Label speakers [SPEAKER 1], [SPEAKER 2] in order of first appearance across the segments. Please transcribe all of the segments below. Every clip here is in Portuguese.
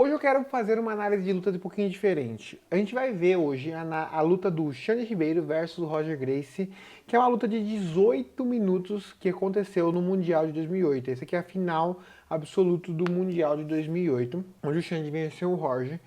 [SPEAKER 1] Hoje eu quero fazer uma análise de luta de um pouquinho diferente. A gente vai ver hoje a luta do Xande Ribeiro versus o Roger Gracie, que é uma luta de 18 minutos que aconteceu no Mundial de 2008. Essa aqui é a final absoluta do Mundial de 2008, onde o Xande venceu o Roger.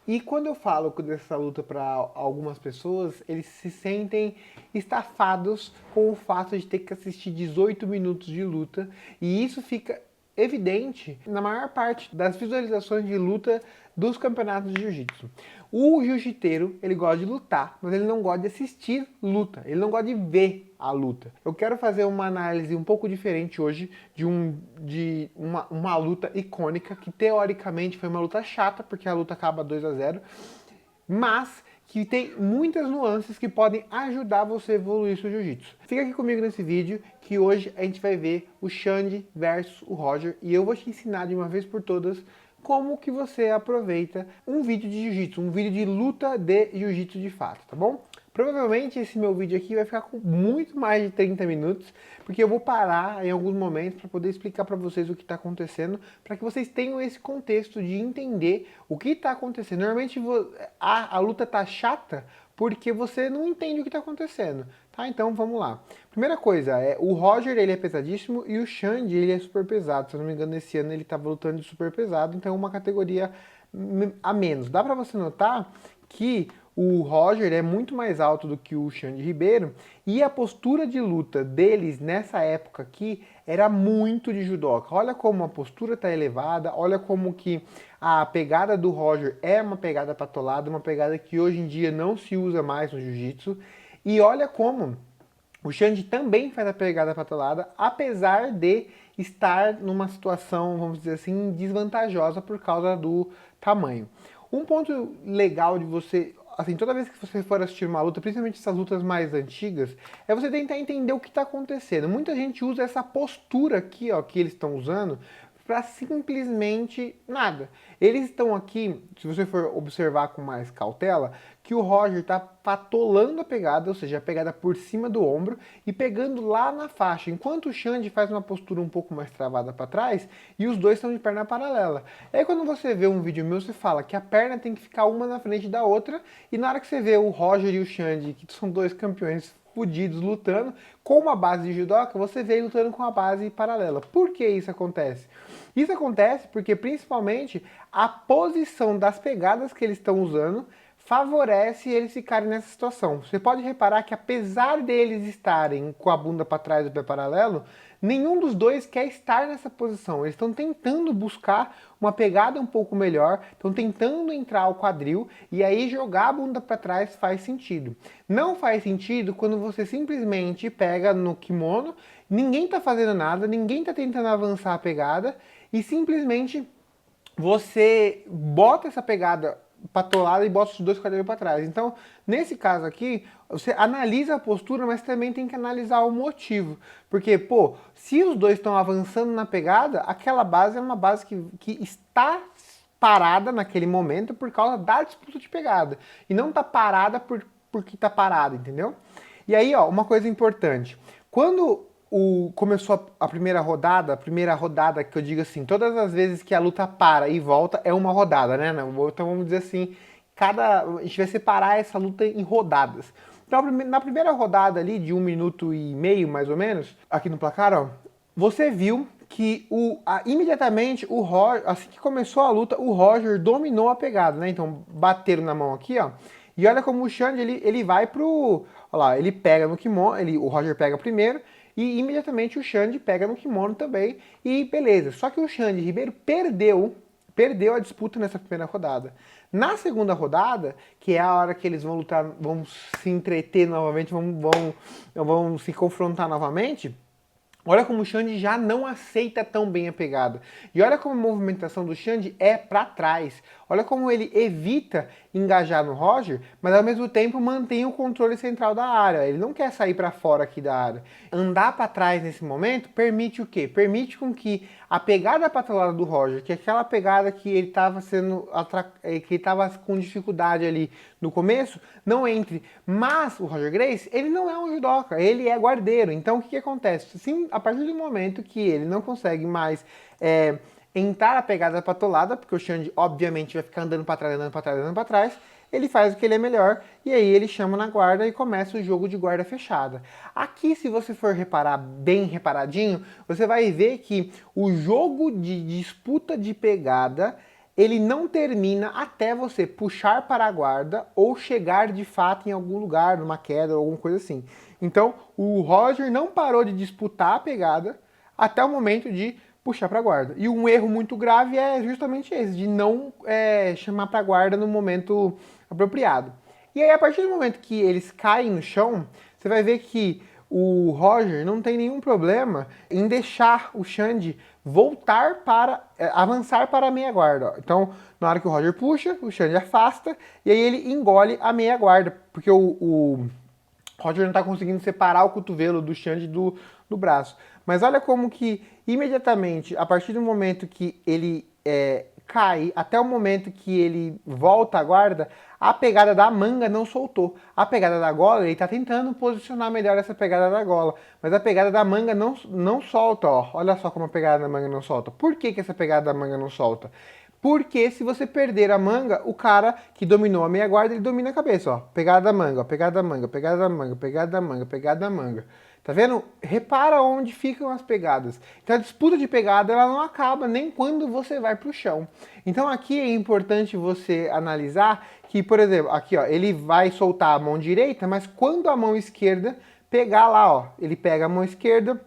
[SPEAKER 1] E quando eu falo dessa luta para algumas pessoas, eles se sentem estafados com o fato de ter que assistir 18 minutos de luta, e isso fica evidente na maior parte das visualizações de luta dos campeonatos de jiu-jitsu. O jiu-jiteiro, ele gosta de lutar, mas ele não gosta de assistir luta, ele não gosta de ver a luta. Eu quero fazer uma análise um pouco diferente hoje de uma luta icônica, que teoricamente foi uma luta chata, porque a luta acaba 2-0, mas que tem muitas nuances que podem ajudar você a evoluir seu jiu-jitsu. Fica aqui comigo nesse vídeo, que hoje a gente vai ver o Xande versus o Roger, e eu vou te ensinar de uma vez por todas como que você aproveita um vídeo de jiu-jitsu, um vídeo de luta de jiu-jitsu de fato, tá bom? Provavelmente esse meu vídeo aqui vai ficar com muito mais de 30 minutos, porque eu vou parar em alguns momentos para poder explicar para vocês o que está acontecendo, para que vocês tenham esse contexto de entender o que está acontecendo. Normalmente a luta tá chata porque você não entende o que está acontecendo, tá? Então vamos lá. Primeira coisa, o Roger ele é pesadíssimo e o Xande ele é super pesado. Se eu não me engano, esse ano ele estava lutando de super pesado, então é uma categoria a menos. Dá para você notar que o Roger é muito mais alto do que o Xande Ribeiro, e a postura de luta deles nessa época aqui era muito de judoca. Olha como a postura está elevada, olha como que a pegada do Roger é uma pegada patolada, uma pegada que hoje em dia não se usa mais no jiu-jitsu, e olha como o Xande também faz a pegada patolada, apesar de estar numa situação, vamos dizer assim, desvantajosa por causa do tamanho. Um ponto legal de você, assim, toda vez que você for assistir uma luta, principalmente essas lutas mais antigas, é você tentar entender o que está acontecendo. Muita gente usa essa postura aqui, ó, que eles estão usando, para simplesmente nada. Eles estão aqui, se você for observar com mais cautela, que o Roger está patolando a pegada, ou seja, a pegada por cima do ombro e pegando lá na faixa, enquanto o Xande faz uma postura um pouco mais travada para trás e os dois estão de perna paralela. Aí quando você vê um vídeo meu, você fala que a perna tem que ficar uma na frente da outra, e na hora que você vê o Roger e o Xande, que são dois campeões fudidos lutando com uma base de judoca, você vê lutando com a base paralela. Por que isso acontece? Isso acontece porque principalmente a posição das pegadas que eles estão usando favorece eles ficarem nessa situação. Você pode reparar que apesar deles estarem com a bunda para trás do pé paralelo, nenhum dos dois quer estar nessa posição. Eles estão tentando buscar uma pegada um pouco melhor, estão tentando entrar ao quadril, e aí jogar a bunda para trás faz sentido. Não faz sentido quando você simplesmente pega no kimono, ninguém está fazendo nada, ninguém está tentando avançar a pegada, e simplesmente você bota essa pegada patolada e bota os dois quadris para trás. Então, nesse caso aqui, você analisa a postura, mas também tem que analisar o motivo. Porque, pô, se os dois estão avançando na pegada, aquela base é uma base que está parada naquele momento por causa da disputa de pegada. E não está parada porque está parada, entendeu? E aí, ó, uma coisa importante. Quando começou a primeira rodada que eu digo assim, todas as vezes que a luta para e volta é uma rodada, né? Então vamos dizer assim, a gente vai separar essa luta em rodadas. Então na primeira rodada ali, de 1 minuto e meio mais ou menos, aqui no placar, ó, você viu que imediatamente o Roger, assim que começou a luta, o Roger dominou a pegada, né? Então bateram na mão aqui, ó. E olha como o Xande, ele vai pro... Olha lá, ele pega no kimono, o Roger pega primeiro, e imediatamente o Xande pega no kimono também, e beleza. Só que o Xande Ribeiro perdeu a disputa nessa primeira rodada. Na segunda rodada, que é a hora que eles vão lutar, vão se entreter novamente, vão se confrontar novamente, olha como o Xande já não aceita tão bem a pegada. E olha como a movimentação do Xande é para trás. Olha como ele evita engajar no Roger, mas ao mesmo tempo mantém o controle central da área. Ele não quer sair para fora aqui da área. Andar para trás nesse momento permite o quê? Permite com que a pegada patolada do Roger, que é aquela pegada que ele estava com dificuldade ali no começo, não entre. Mas o Roger Gracie, ele não é um judoca, ele é guardeiro. Então o que acontece? Sim, a partir do momento que ele não consegue mais entrar a pegada patolada, porque o Xande obviamente vai ficar andando para trás, andando para trás, andando para trás. Ele faz o que ele é melhor e aí ele chama na guarda e começa o jogo de guarda fechada. Aqui, se você for reparar bem reparadinho, você vai ver que o jogo de disputa de pegada ele não termina até você puxar para a guarda ou chegar de fato em algum lugar, numa queda ou alguma coisa assim. Então, o Roger não parou de disputar a pegada até o momento de puxar para a guarda. E um erro muito grave é justamente esse, de não chamar para a guarda no momento apropriado. E aí, a partir do momento que eles caem no chão, você vai ver que o Roger não tem nenhum problema em deixar o Xande voltar para, avançar para a meia guarda. Então, na hora que o Roger puxa, o Xande afasta e aí ele engole a meia guarda, porque o Roger não está conseguindo separar o cotovelo do Xande do braço. Mas olha como que imediatamente, a partir do momento que ele cai, até o momento que ele volta à guarda, a pegada da manga não soltou. A pegada da gola, ele está tentando posicionar melhor essa pegada da gola, mas a pegada da manga não solta, ó. Olha só como a pegada da manga não solta. Por que essa pegada da manga não solta? Porque se você perder a manga, o cara que dominou a meia guarda, ele domina a cabeça, ó. Pegada da manga, ó, pegada da manga, pegada da manga, pegada da manga, pegada da manga. Tá vendo? Repara onde ficam as pegadas. Então a disputa de pegada ela não acaba nem quando você vai pro chão. Então aqui é importante você analisar que, por exemplo, aqui ó, ele vai soltar a mão direita, mas quando a mão esquerda pegar lá, ó, ele pega a mão esquerda,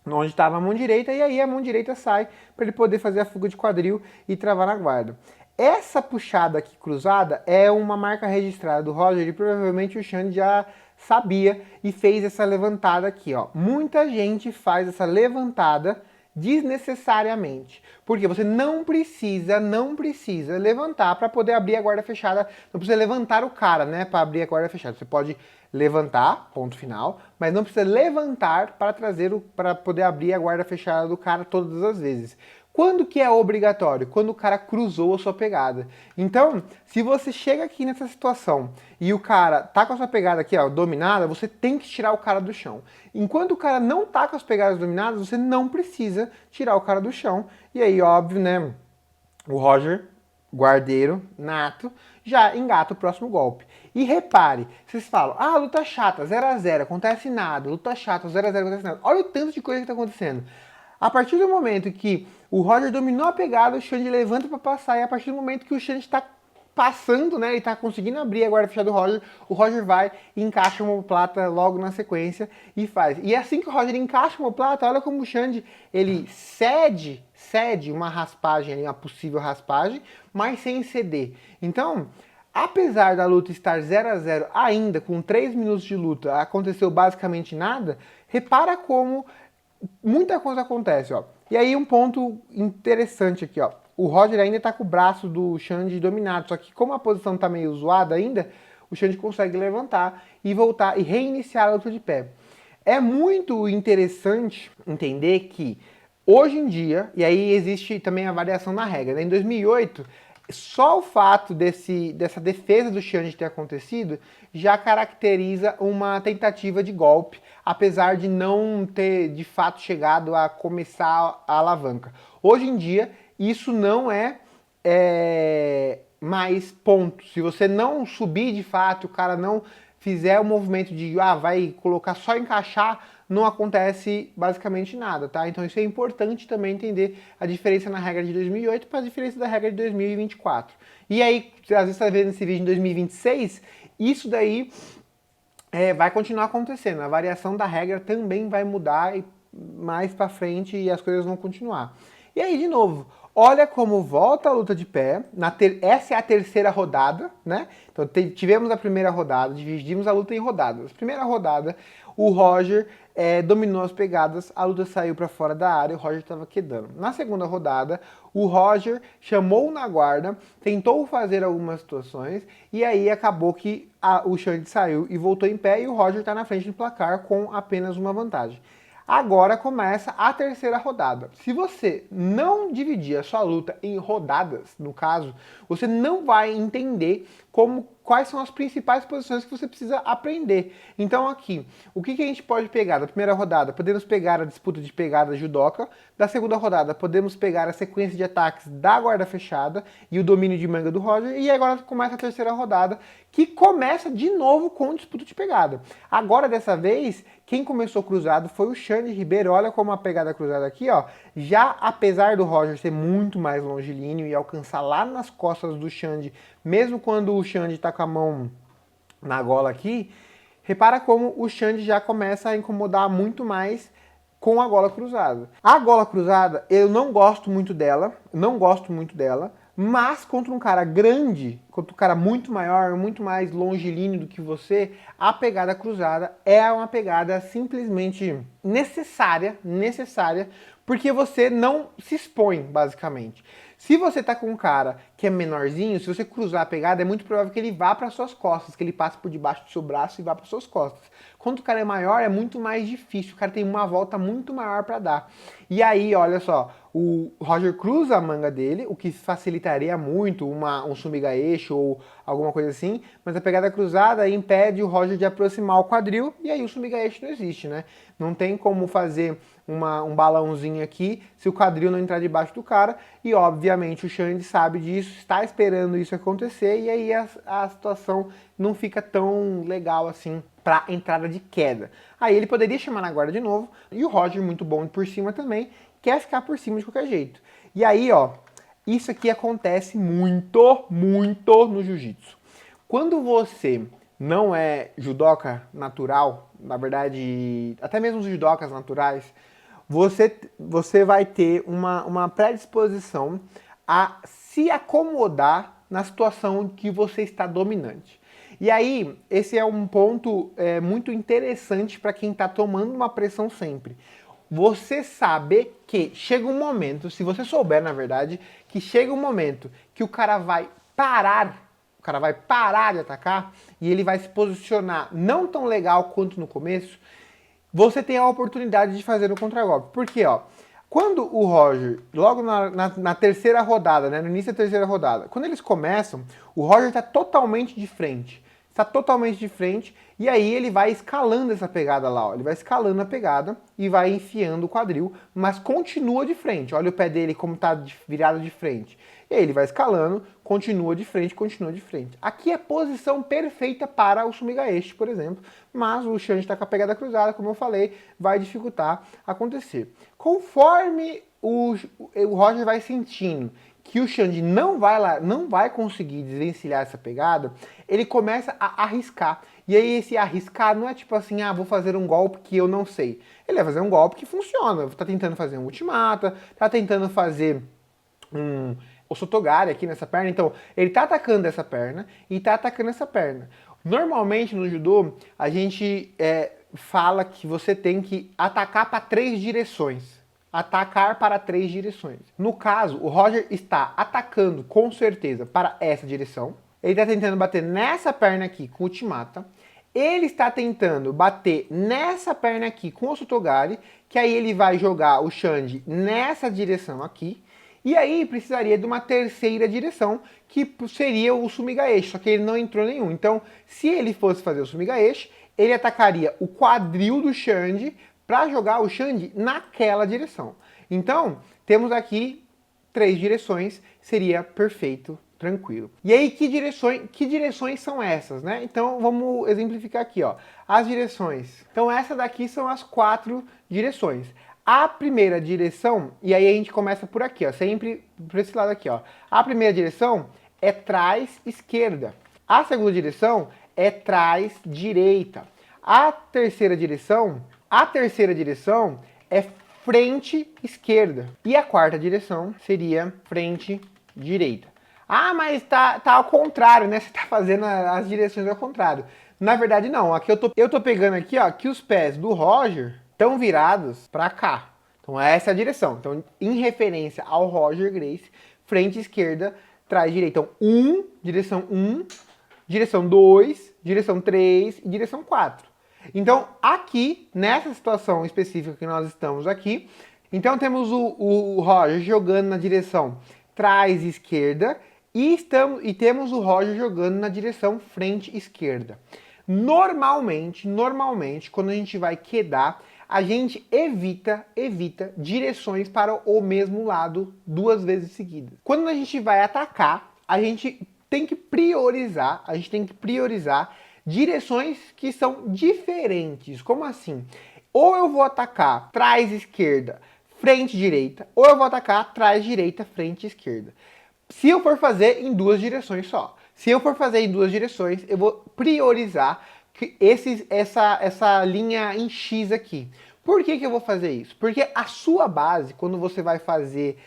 [SPEAKER 1] onde estava a mão direita, e aí a mão direita sai para ele poder fazer a fuga de quadril e travar na guarda. Essa puxada aqui cruzada é uma marca registrada do Roger e provavelmente o Xande já sabia e fez essa levantada aqui, ó. Muita gente faz essa levantada desnecessariamente, porque você não precisa levantar para poder abrir a guarda fechada, não precisa levantar o cara, né, para abrir a guarda fechada. Você pode levantar, ponto final, mas não precisa levantar para para poder abrir a guarda fechada do cara todas as vezes. Quando que é obrigatório? Quando o cara cruzou a sua pegada. Então, se você chega aqui nessa situação e o cara tá com a sua pegada aqui, ó, dominada, você tem que tirar o cara do chão. Enquanto o cara não tá com as pegadas dominadas, você não precisa tirar o cara do chão. E aí, óbvio, né, o Roger, guardeiro, nato, já engata o próximo golpe. E repare, vocês falam, ah, luta chata, 0 a 0, acontece nada, luta chata, 0 a 0, acontece nada. Olha o tanto de coisa que tá acontecendo. A partir do momento que o Roger dominou a pegada, o Xande levanta para passar, e a partir do momento que o Xande está passando, né, ele tá conseguindo abrir a guarda fechada do Roger, o Roger vai e encaixa uma omoplata logo na sequência e faz. E assim que o Roger encaixa uma omoplata, olha como o Xande, ele cede uma raspagem, uma possível raspagem, mas sem ceder. Então, apesar da luta estar 0 a 0 ainda, com 3 minutos de luta, aconteceu basicamente nada, repara como muita coisa acontece, ó. E aí um ponto interessante aqui, ó. O Roger ainda tá com o braço do Xande dominado, só que como a posição tá meio zoada ainda, o Xande consegue levantar e voltar e reiniciar a luta de pé. É muito interessante entender que hoje em dia, e aí existe também a variação na regra, né? Em 2008, só o fato dessa defesa do Xande ter acontecido já caracteriza uma tentativa de golpe, apesar de não ter de fato chegado a começar a alavanca. Hoje em dia, isso não é mais ponto. Se você não subir de fato, o cara não fizer o movimento de vai colocar só encaixar, não acontece basicamente nada, tá? Então isso é importante também entender a diferença na regra de 2008 para a diferença da regra de 2024. E aí, às vezes você está vendo esse vídeo em 2026, isso daí vai continuar acontecendo. A variação da regra também vai mudar mais para frente e as coisas vão continuar. E aí, de novo, olha como volta a luta de pé. Essa é a terceira rodada, né? Então tivemos a primeira rodada, dividimos a luta em rodadas. Primeira rodada, o Roger dominou as pegadas, a luta saiu para fora da área, o Roger estava quedando. Na segunda rodada, o Roger chamou na guarda, tentou fazer algumas situações, e aí acabou que o Xande saiu e voltou em pé, e o Roger está na frente do placar com apenas uma vantagem. Agora começa a terceira rodada. Se você não dividir a sua luta em rodadas, no caso, você não vai entender como quais são as principais posições que você precisa aprender. Então aqui, o que a gente pode pegar da primeira rodada? Podemos pegar a disputa de pegada judoca. Da segunda rodada, podemos pegar a sequência de ataques da guarda fechada e o domínio de manga do Roger. E agora começa a terceira rodada, que começa de novo com disputa de pegada. Agora, dessa vez, quem começou cruzado foi o Xande Ribeiro. Olha como a pegada cruzada aqui, ó. Já apesar do Roger ser muito mais longilíneo e alcançar lá nas costas do Xande, mesmo quando o Xande tá com a mão na gola aqui, repara como o Xande já começa a incomodar muito mais com a gola cruzada. A gola cruzada, eu não gosto muito dela, mas contra um cara grande, contra um cara muito maior, muito mais longilíneo do que você, a pegada cruzada é uma pegada simplesmente necessária, porque você não se expõe, basicamente. Se você tá com um cara que é menorzinho, se você cruzar a pegada, é muito provável que ele vá para suas costas, que ele passe por debaixo do seu braço e vá para suas costas. Quando o cara é maior, é muito mais difícil, o cara tem uma volta muito maior para dar. E aí, olha só, o Roger cruza a manga dele, o que facilitaria muito um sumigaeshi ou alguma coisa assim, mas a pegada cruzada impede o Roger de aproximar o quadril, e aí o sumigaeshi não existe, né? Não tem como fazer um balãozinho aqui se o quadril não entrar debaixo do cara, e obviamente o Xande sabe disso, está esperando isso acontecer, e aí a situação não fica tão legal assim para entrada de queda. Aí ele poderia chamar na guarda de novo, e o Roger, muito bom por cima também, quer ficar por cima de qualquer jeito. E aí, ó, isso aqui acontece muito no jiu-jitsu. Quando você não é judoca natural, na verdade, até mesmo os judocas naturais, você vai ter uma predisposição a se acomodar na situação que você está dominante. E aí, esse é um ponto muito interessante para quem está tomando uma pressão sempre. Você saber que chega um momento, se você souber, na verdade, que chega um momento que o cara vai parar de atacar e ele vai se posicionar não tão legal quanto no começo, você tem a oportunidade de fazer o contragolpe. Porque, ó, quando o Roger, logo na terceira rodada, né, no início da terceira rodada, quando eles começam, o Roger está totalmente de frente. Está totalmente de frente, e aí ele vai escalando essa pegada lá, ó. Ele vai escalando a pegada e vai enfiando o quadril, mas continua de frente. Olha o pé dele como está virado de frente. E aí ele vai escalando, continua de frente, continua de frente. Aqui é a posição perfeita para o sumigaeshi, por exemplo, mas o Xande está com a pegada cruzada, como eu falei, vai dificultar acontecer. Conforme o Roger vai sentindo que o Xande não vai conseguir desvencilhar essa pegada, ele começa a arriscar. E aí esse arriscar não é tipo assim, vou fazer um golpe que eu não sei. Ele vai fazer um golpe que funciona. Tá tentando fazer um ultimata, tá tentando fazer o sotogari aqui nessa perna. Então, ele tá atacando essa perna e tá atacando essa perna. Normalmente no judô, a gente fala que você tem que atacar para 3 direções. Atacar para 3 direções. No caso, o Roger está atacando com certeza para essa direção. Ele está tentando bater nessa perna aqui com o ultimata. Ele está tentando bater nessa perna aqui com o sotogari, que aí ele vai jogar o Xande nessa direção aqui. E aí precisaria de uma terceira direção, que seria o sumigaeshi, só que ele não entrou nenhum. Então, se ele fosse fazer o sumigaeshi, ele atacaria o quadril do Xande para jogar o Xande naquela direção. Então, temos aqui 3 direções, seria perfeito, tranquilo. E aí, que direções são essas, né? Então, vamos exemplificar aqui, ó. As direções. Então, essa daqui são as 4 direções. A primeira direção, e aí a gente começa por aqui, ó, sempre por esse lado aqui, ó. A primeira direção é trás esquerda. A segunda direção é trás direita. A terceira direção é frente esquerda. E a quarta direção seria frente direita. Mas tá ao contrário, né? Você tá fazendo as direções ao contrário. Na verdade, não. Aqui eu tô pegando aqui, ó, que os pés do Roger estão virados para cá. Então essa é a direção. Então, em referência ao Roger Gracie, frente esquerda, trás direita. Então, direção 1, direção 2, direção 3 e direção 4. Então, aqui, nessa situação específica que nós estamos aqui, então temos o Roger jogando na direção trás esquerda E temos o Roger jogando na direção frente esquerda. Normalmente, quando a gente vai quedar, a gente evita direções para o mesmo lado 2 vezes seguidas. Quando a gente vai atacar, a gente tem que priorizar direções que são diferentes. Como assim? Ou eu vou atacar trás esquerda, frente direita, ou eu vou atacar trás direita, frente esquerda. Se eu for fazer em 2 direções só. Se eu for fazer em 2 direções, eu vou priorizar essa linha em X aqui. Por que eu vou fazer isso? Porque a sua base, quando você vai fazer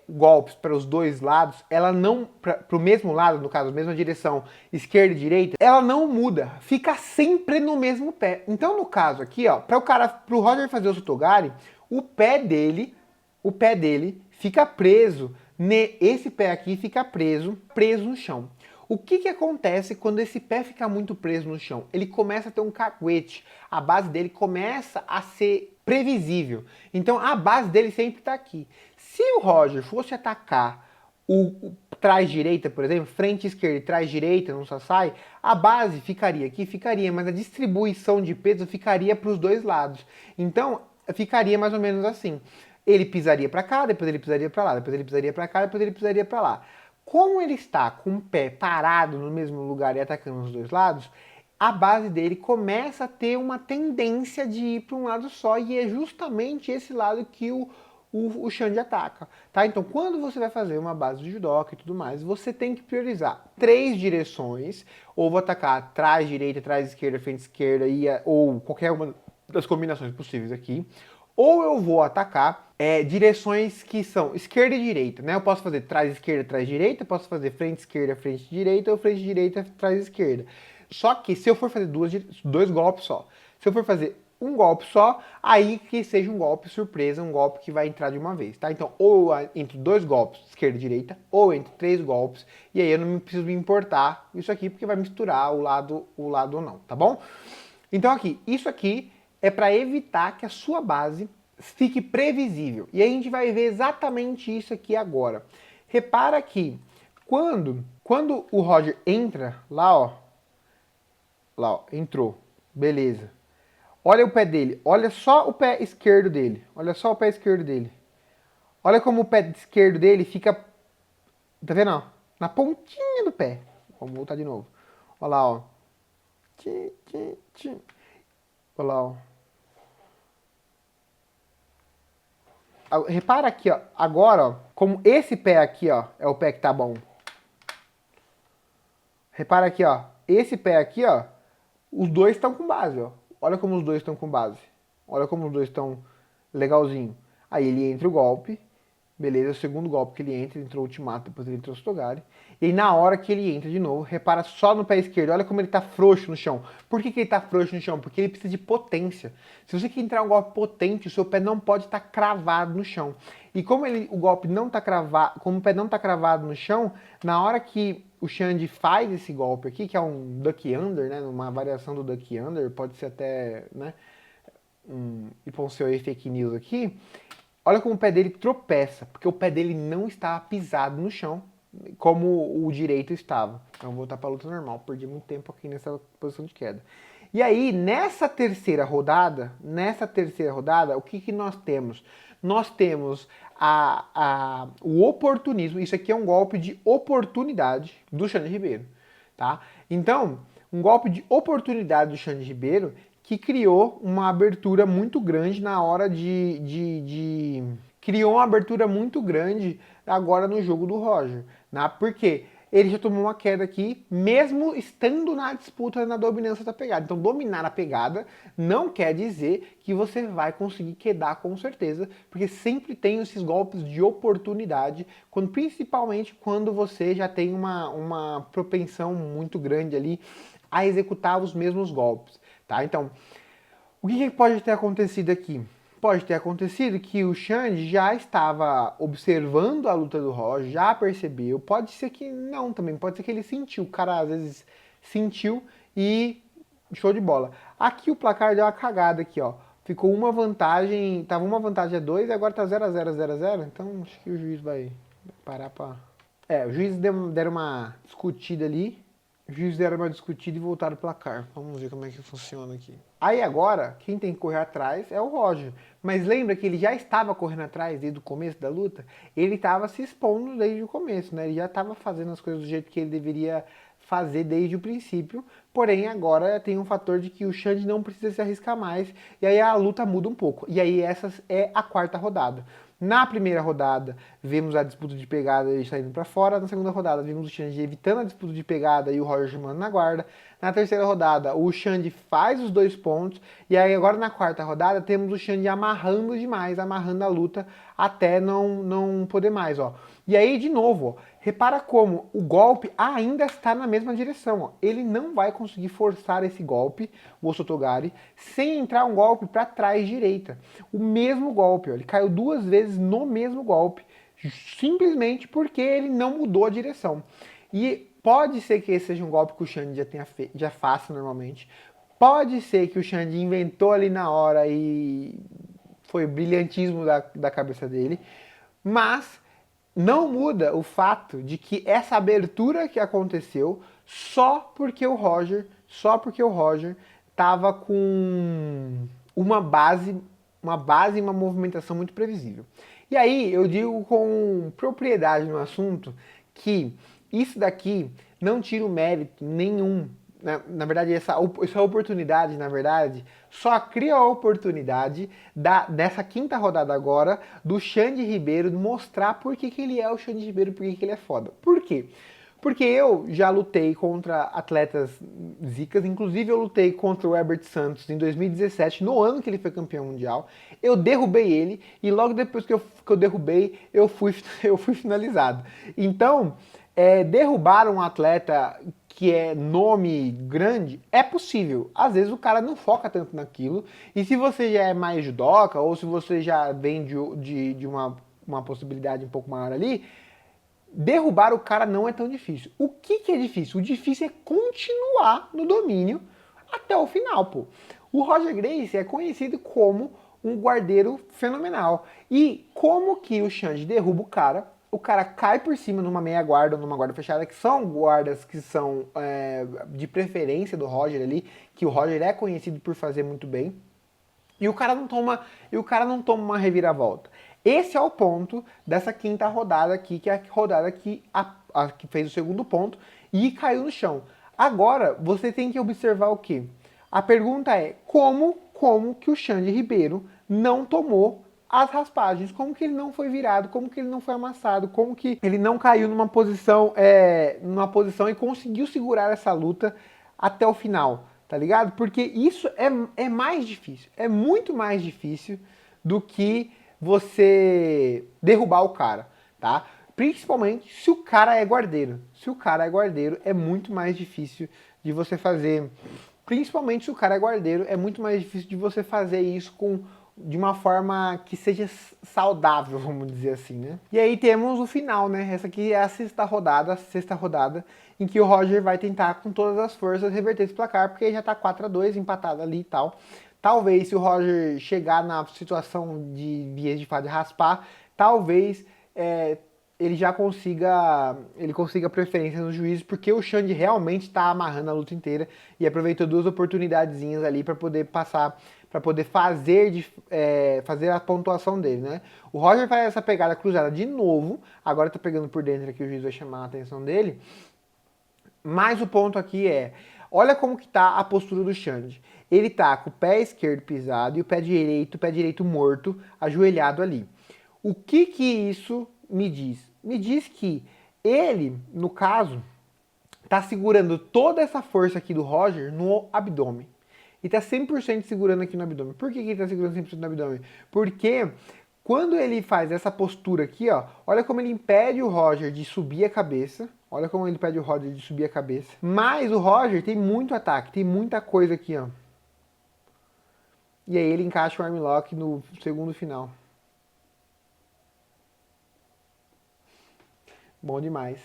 [SPEAKER 1] golpes para os 2 lados, ela não, para o mesmo lado, no caso, a mesma direção, esquerda e direita, ela não muda, fica sempre no mesmo pé. Então, no caso aqui, ó, para o Roger fazer o Sotogari, o pé dele fica preso, esse pé aqui fica preso no chão. O que acontece quando esse pé fica muito preso no chão? Ele começa a ter um caguete, a base dele começa a ser previsível. Então a base dele sempre está aqui. Se o Roger fosse atacar o trás direita, por exemplo, frente esquerda e trás direita no Sasai, a base ficaria aqui, ficaria, mas a distribuição de peso ficaria para os 2 lados. Então ficaria mais ou menos assim. Ele pisaria para cá, depois ele pisaria para lá, depois ele pisaria para cá, depois ele pisaria para lá. Como ele está com o pé parado no mesmo lugar e atacando os 2 lados, a base dele começa a ter uma tendência de ir para um lado só, e é justamente esse lado que o Xande ataca, tá? Então, quando você vai fazer uma base de judoca e tudo mais, você tem que priorizar 3 direções, ou vou atacar trás direita, trás esquerda, frente esquerda, ou qualquer uma das combinações possíveis aqui, ou eu vou atacar direções que são esquerda e direita, né? Eu posso fazer trás esquerda, trás direita, posso fazer frente esquerda, frente direita, ou frente direita, trás esquerda. Só que se eu for fazer 2 golpes só, se eu for fazer um golpe só, aí que seja um golpe surpresa, um golpe que vai entrar de uma vez, tá? Então, ou entre 2 golpes, esquerda e direita, ou entre 3 golpes, e aí eu não preciso me importar isso aqui, porque vai misturar o lado ou não, tá bom? Então aqui, isso aqui é para evitar que a sua base fique previsível. E a gente vai ver exatamente isso aqui agora. Repara que quando o Roger entra lá, ó, entrou, beleza. Olha o pé dele, olha só o pé esquerdo dele, olha só o pé esquerdo dele. Olha como o pé esquerdo dele fica, tá vendo, ó, na pontinha do pé. Vamos voltar de novo. Olha lá, ó. Olha lá, ó. Repara aqui, ó, agora, ó, como esse pé aqui, ó, é o pé que tá bom. Repara aqui, ó, esse pé aqui, ó, os 2 estão com base, ó. Olha como os 2 estão com base. Olha como os 2 estão legalzinho. Aí ele entra o golpe, beleza, o segundo golpe que ele entrou o Ultimato, depois ele entrou o Sotogari. E aí, na hora que ele entra de novo, repara só no pé esquerdo, olha como ele tá frouxo no chão. Por que ele tá frouxo no chão? Porque ele precisa de potência. Se você quer entrar um golpe potente, o seu pé não pode estar cravado no chão. E como o golpe não tá cravado, como o pé não tá cravado no chão, na hora que o Xande faz esse golpe aqui, que é um Duck Under, né, uma variação do Duck Under, pode ser até, né, Iponseu e Fake News aqui, olha como o pé dele tropeça, porque o pé dele não estava pisado no chão, como o direito estava. Então, vou voltar para a luta normal, perdi muito tempo aqui nessa posição de queda. E aí, nessa terceira rodada, o que nós temos? Nós temos o oportunismo, isso aqui é um golpe de oportunidade do Xande Ribeiro, tá? Então, um golpe de oportunidade do Xande Ribeiro que criou uma abertura muito grande na hora criou uma abertura muito grande agora no jogo do Roger, né? Porque ele já tomou uma queda aqui, mesmo estando na disputa, na dominância da pegada. Então, dominar a pegada não quer dizer que você vai conseguir quedar com certeza, porque sempre tem esses golpes de oportunidade, principalmente quando você já tem uma propensão muito grande ali a executar os mesmos golpes, tá? Então, o que pode ter acontecido aqui? Pode ter acontecido que o Xande já estava observando a luta do Roger, já percebeu. Pode ser que não também, pode ser que ele sentiu. O cara às vezes sentiu e show de bola. Aqui o placar deu uma cagada aqui, ó. Ficou uma vantagem, tava uma vantagem a 2 e agora tá 0 a 0, 0 a 0. Então acho que o juiz vai parar pra Os juízes deram uma discutida ali. Os juízes deram uma discutida e voltaram o placar. Vamos ver como é que funciona aqui. Aí agora, quem tem que correr atrás é o Roger. Mas lembra que ele já estava correndo atrás desde o começo da luta? Ele estava se expondo desde o começo, né? Ele já estava fazendo as coisas do jeito que ele deveria fazer desde o princípio. Porém, agora tem um fator de que o Xande não precisa se arriscar mais. E aí a luta muda um pouco. E aí essa é a quarta rodada. Na primeira rodada, vemos a disputa de pegada e saindo para fora. Na segunda rodada, vimos o Xande evitando a disputa de pegada e o Roger chamando na guarda. Na terceira rodada, o Xande faz os 2 pontos. E aí, agora na quarta rodada, temos o Xande amarrando demais, amarrando a luta até não poder mais, ó. E aí, de novo, ó, repara como o golpe ainda está na mesma direção, ó. Ele não vai conseguir forçar esse golpe, o Osotogari, sem entrar um golpe para trás direita. O mesmo golpe, ó, ele caiu 2 vezes no mesmo golpe, simplesmente porque ele não mudou a direção. E pode ser que esse seja um golpe que o Xande já faça normalmente. Pode ser que o Xande inventou ali na hora e foi brilhantismo da cabeça dele. Mas não muda o fato de que essa abertura que aconteceu só porque o Roger estava com uma base e uma movimentação muito previsível. E aí eu digo com propriedade no assunto que isso daqui não tira o mérito nenhum. Na verdade, essa oportunidade, na verdade, só cria a oportunidade dessa quinta rodada agora do Xande Ribeiro mostrar por que ele é o Xande Ribeiro, por que ele é foda. Por quê? Porque eu já lutei contra atletas zicas, inclusive eu lutei contra o Herbert Santos em 2017, no ano que ele foi campeão mundial. Eu derrubei ele e logo depois que eu derrubei, eu fui finalizado. Então, derrubar um atleta que é nome grande, é possível. Às vezes o cara não foca tanto naquilo. E se você já é mais judoca, ou se você já vem de uma possibilidade um pouco maior ali, derrubar o cara não é tão difícil. O que é difícil? O difícil é continuar no domínio até o final, pô. O Roger Gracie é conhecido como um guardeiro fenomenal. E como que o Xande derruba o cara cai por cima numa meia guarda ou numa guarda fechada, que são guardas que são de preferência do Roger ali, que o Roger é conhecido por fazer muito bem. E o cara não toma uma reviravolta. Esse é o ponto dessa quinta rodada aqui, que é a rodada que fez o segundo ponto e caiu no chão. Agora, você tem que observar o quê? A pergunta é como que o Xande Ribeiro não tomou as raspagens, como que ele não foi virado, como que ele não foi amassado, como que ele não caiu numa posição e conseguiu segurar essa luta até o final, tá ligado? Porque isso é mais difícil, é muito mais difícil do que você derrubar o cara, tá? Principalmente se o cara é guardeiro. Se o cara é guardeiro, é muito mais difícil de você fazer. Principalmente se o cara é guardeiro, é muito mais difícil de você fazer isso de uma forma que seja saudável, vamos dizer assim, né? E aí temos o final, né? Essa aqui é a sexta rodada, em que o Roger vai tentar com todas as forças reverter esse placar, porque já tá 4-2, empatado ali e tal. Talvez, se o Roger chegar na situação de viés de fato de raspar, talvez ele já consiga preferência nos juízes, porque o Xande realmente está amarrando a luta inteira e aproveitou 2 oportunidadezinhas ali para poder passar, para poder fazer a pontuação dele, né? O Roger faz essa pegada cruzada de novo, agora tá pegando por dentro aqui, o juiz vai chamar a atenção dele, mas o ponto aqui olha como que tá a postura do Xande. Ele tá com o pé esquerdo pisado e o pé direito morto, ajoelhado ali. O que isso me diz? Me diz que ele, no caso, tá segurando toda essa força aqui do Roger no abdômen. E tá 100% segurando aqui no abdômen. Por que ele tá segurando 100% no abdômen? Porque quando ele faz essa postura aqui, ó, olha como ele impede o Roger de subir a cabeça. Olha como ele impede o Roger de subir a cabeça. Mas o Roger tem muito ataque, tem muita coisa aqui, ó. E aí ele encaixa o armlock no segundo final. Bom demais.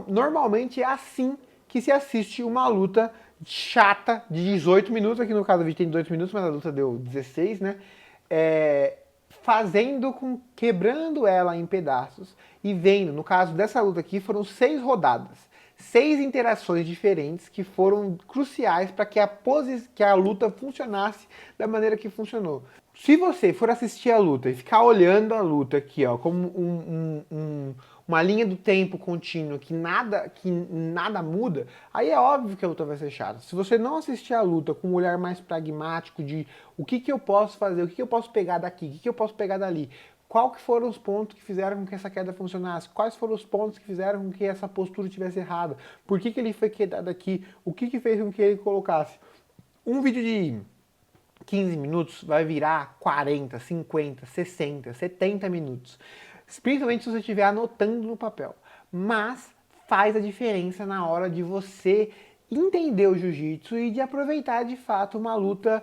[SPEAKER 1] Normalmente é assim que se assiste uma luta chata de 18 minutos. Aqui no caso do vídeo tem 18 minutos, mas a luta deu 16, né? quebrando ela em pedaços e vendo, no caso dessa luta aqui, foram 6 rodadas, 6 interações diferentes que foram cruciais para que a luta funcionasse da maneira que funcionou. Se você for assistir a luta e ficar olhando a luta aqui, ó, como uma linha do tempo contínua que nada muda, aí é óbvio que a luta vai ser chata. Se você não assistir a luta com um olhar mais pragmático de o que eu posso fazer, o que eu posso pegar daqui, o que eu posso pegar dali, qual que foram os pontos que fizeram com que essa queda funcionasse, quais foram os pontos que fizeram com que essa postura estivesse errada, por que ele foi quedado aqui, o que fez com que ele colocasse. Um vídeo de 15 minutos vai virar 40, 50, 60, 70 minutos. Principalmente se você estiver anotando no papel. Mas faz a diferença na hora de você entender o jiu-jitsu e de aproveitar de fato uma luta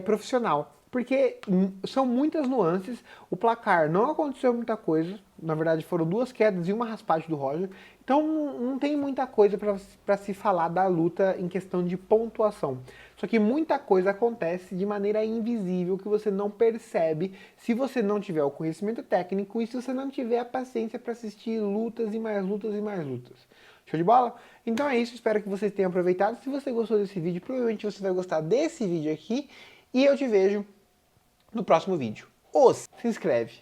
[SPEAKER 1] profissional. Porque são muitas nuances, o placar não aconteceu muita coisa, na verdade foram 2 quedas e uma raspagem do Roger, então não tem muita coisa para se falar da luta em questão de pontuação. Só que muita coisa acontece de maneira invisível que você não percebe se você não tiver o conhecimento técnico e se você não tiver a paciência para assistir lutas e mais lutas e mais lutas. Show de bola? Então é isso, espero que vocês tenham aproveitado. Se você gostou desse vídeo, provavelmente você vai gostar desse vídeo aqui e eu te vejo no próximo vídeo. Se inscreve.